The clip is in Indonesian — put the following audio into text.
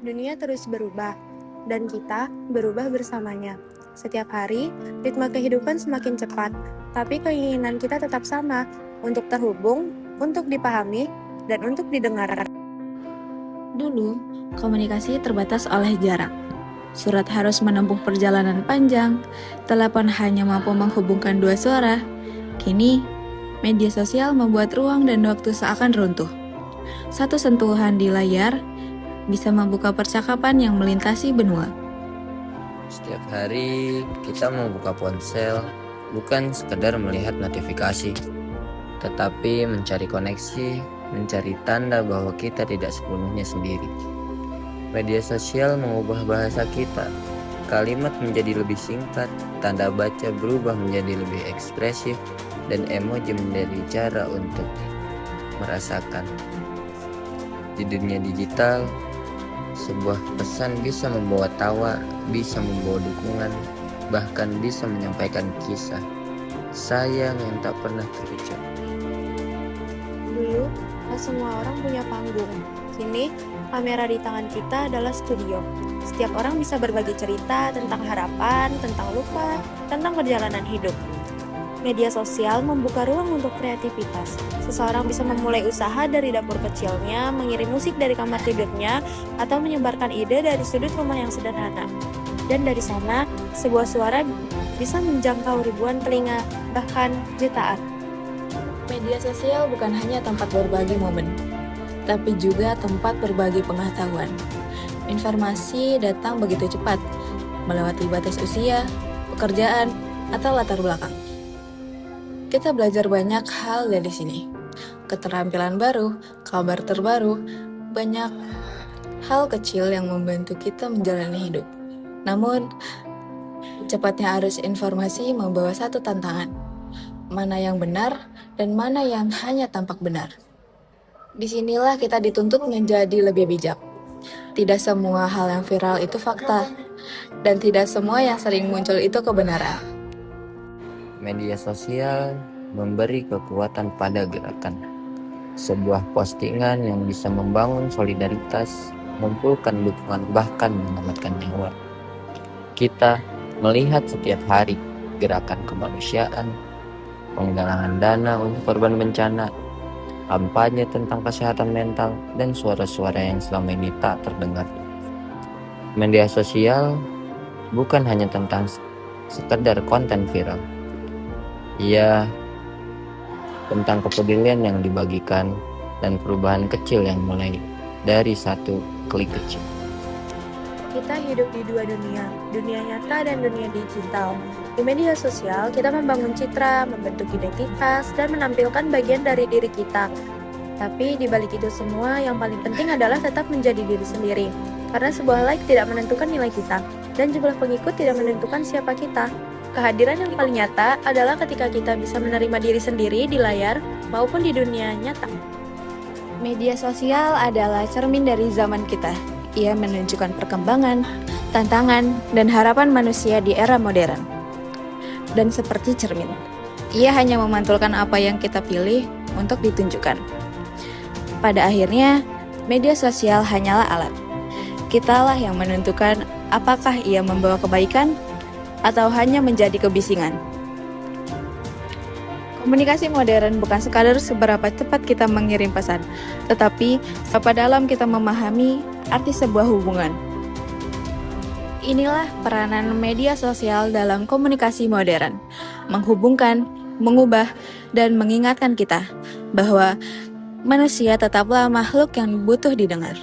Dunia terus berubah, dan kita berubah bersamanya. Setiap hari, ritme kehidupan semakin cepat, tapi keinginan kita tetap sama, untuk terhubung, untuk dipahami, dan untuk didengar. Dulu, komunikasi terbatas oleh jarak. Surat harus menempuh perjalanan panjang, telepon hanya mampu menghubungkan dua suara. Kini, media sosial membuat ruang dan waktu seakan runtuh. Satu sentuhan di layar bisa membuka percakapan yang melintasi benua. Setiap hari kita membuka ponsel bukan sekedar melihat notifikasi, tetapi mencari koneksi, mencari tanda bahwa kita tidak sepenuhnya sendiri. Media sosial mengubah bahasa kita. Kalimat menjadi lebih singkat, tanda baca berubah menjadi lebih ekspresif, dan emoji menjadi cara untuk merasakan. Di dunia digital, sebuah pesan bisa membawa tawa, bisa membawa dukungan, bahkan bisa menyampaikan kisah sayang yang tak pernah terucap. Dulu, tak semua orang punya panggung. Kini, kamera di tangan kita adalah studio. Setiap orang bisa berbagi cerita tentang harapan, tentang luka, tentang perjalanan hidup. Media sosial membuka ruang untuk kreativitas. Seseorang bisa memulai usaha dari dapur kecilnya, mengirim musik dari kamar tidurnya, atau menyebarkan ide dari sudut rumah yang sederhana. Dan dari sana, sebuah suara bisa menjangkau ribuan telinga, bahkan jutaan. Media sosial bukan hanya tempat berbagi momen, tapi juga tempat berbagi pengetahuan. Informasi datang begitu cepat, melewati batas usia, pekerjaan, atau latar belakang. Kita belajar banyak hal dari sini. Keterampilan baru, kabar terbaru, banyak hal kecil yang membantu kita menjalani hidup. Namun, cepatnya arus informasi membawa satu tantangan. Mana yang benar dan mana yang hanya tampak benar. Disinilah kita dituntut menjadi lebih bijak. Tidak semua hal yang viral itu fakta, dan tidak semua yang sering muncul itu kebenaran. Media sosial memberi kekuatan pada gerakan. Sebuah postingan yang bisa membangun solidaritas, mengumpulkan dukungan, bahkan menyelamatkan nyawa. Kita melihat setiap hari gerakan kemanusiaan, penggalangan dana untuk korban bencana, kampanye tentang kesehatan mental, dan suara-suara yang selama ini tak terdengar. Media sosial bukan hanya tentang sekedar konten viral. Ia tentang kepedulian yang dibagikan dan perubahan kecil yang mulai dari satu klik kecil. Kita hidup di dua dunia nyata dan dunia digital. Di media sosial, kita membangun citra, membentuk identitas, dan menampilkan bagian dari diri kita. Tapi di balik itu semua, yang paling penting adalah tetap menjadi diri sendiri. Karena sebuah like tidak menentukan nilai kita, dan jumlah pengikut tidak menentukan siapa kita. Kehadiran yang paling nyata adalah ketika kita bisa menerima diri sendiri di layar maupun di dunia nyata. Media sosial adalah cermin dari zaman kita. Ia menunjukkan perkembangan, tantangan, dan harapan manusia di era modern. Dan seperti cermin, ia hanya memantulkan apa yang kita pilih untuk ditunjukkan. Pada akhirnya, media sosial hanyalah alat. Kitalah yang menentukan apakah ia membawa kebaikan atau hanya menjadi kebisingan. Komunikasi modern bukan sekadar seberapa cepat kita mengirim pesan, tetapi seberapa dalam kita memahami arti sebuah hubungan. Inilah peranan media sosial dalam komunikasi modern, menghubungkan, mengubah, dan mengingatkan kita bahwa manusia tetaplah makhluk yang butuh didengar.